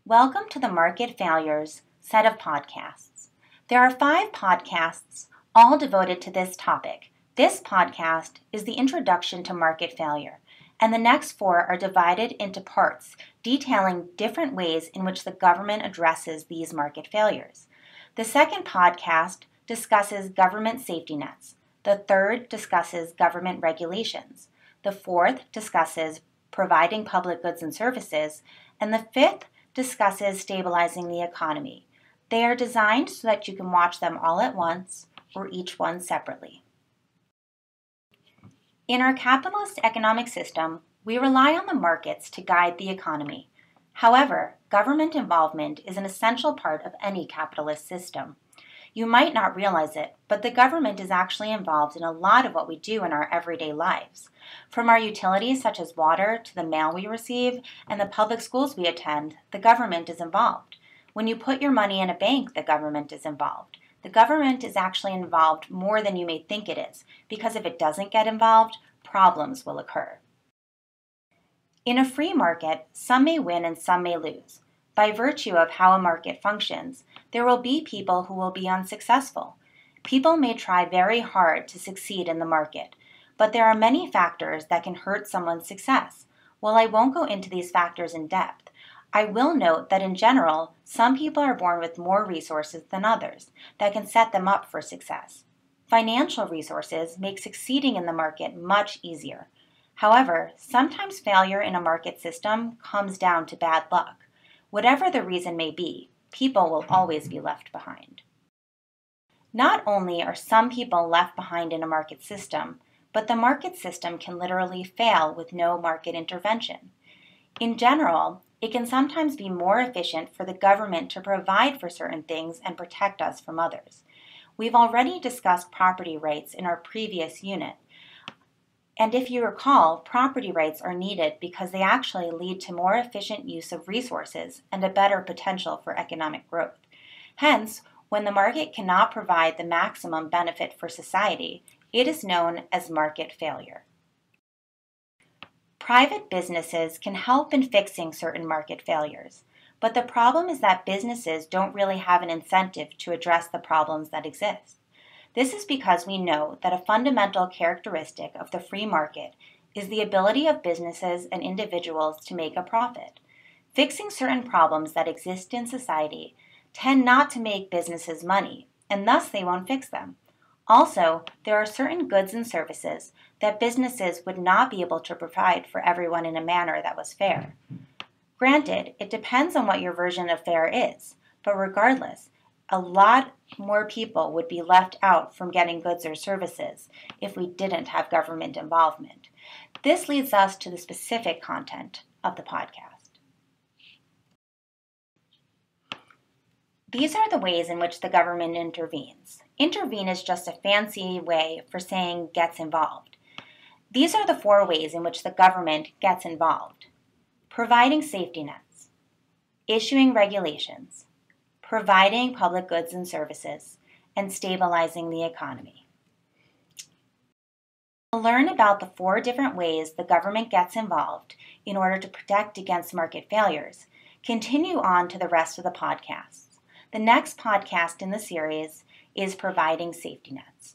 Welcome to the Market Failures set of podcasts. There are 5 podcasts, all devoted to this topic. This podcast is the introduction to market failure, and the next 4 are divided into parts detailing different ways in which the government addresses these market failures. The second podcast discusses government safety nets. The third discusses government regulations. The fourth discusses providing public goods and services, and the fifth discusses stabilizing the economy. They are designed so that you can watch them all at once or each one separately. In our capitalist economic system, we rely on the markets to guide the economy. However, government involvement is an essential part of any capitalist system. You might not realize it, but the government is actually involved in a lot of what we do in our everyday lives. From our utilities such as water to the mail we receive and the public schools we attend, the government is involved. When you put your money in a bank, the government is involved. The government is actually involved more than you may think it is, because if it doesn't get involved, problems will occur. In a free market, some may win and some may lose. By virtue of how a market functions, there will be people who will be unsuccessful. People may try very hard to succeed in the market, but there are many factors that can hurt someone's success. While I won't go into these factors in depth, I will note that in general, some people are born with more resources than others that can set them up for success. Financial resources make succeeding in the market much easier. However, sometimes failure in a market system comes down to bad luck. Whatever the reason may be, people will always be left behind. Not only are some people left behind in a market system, but the market system can literally fail with no market intervention. In general, it can sometimes be more efficient for the government to provide for certain things and protect us from others. We've already discussed property rights in our previous unit. And if you recall, property rights are needed because they actually lead to more efficient use of resources and a better potential for economic growth. Hence, when the market cannot provide the maximum benefit for society, it is known as market failure. Private businesses can help in fixing certain market failures, but the problem is that businesses don't really have an incentive to address the problems that exist. This is because we know that a fundamental characteristic of the free market is the ability of businesses and individuals to make a profit. Fixing certain problems that exist in society tend not to make businesses money, and thus they won't fix them. Also, there are certain goods and services that businesses would not be able to provide for everyone in a manner that was fair. Granted, it depends on what your version of fair is, but regardless, a lot more people would be left out from getting goods or services if we didn't have government involvement. This leads us to the specific content of the podcast. These are the ways in which the government intervenes. Intervene is just a fancy way for saying gets involved. These are the 4 ways in which the government gets involved. Providing safety nets, issuing regulations, providing public goods and services, and stabilizing the economy. To learn about the 4 different ways the government gets involved in order to protect against market failures, continue on to the rest of the podcasts. The next podcast in the series is Providing Safety Nets.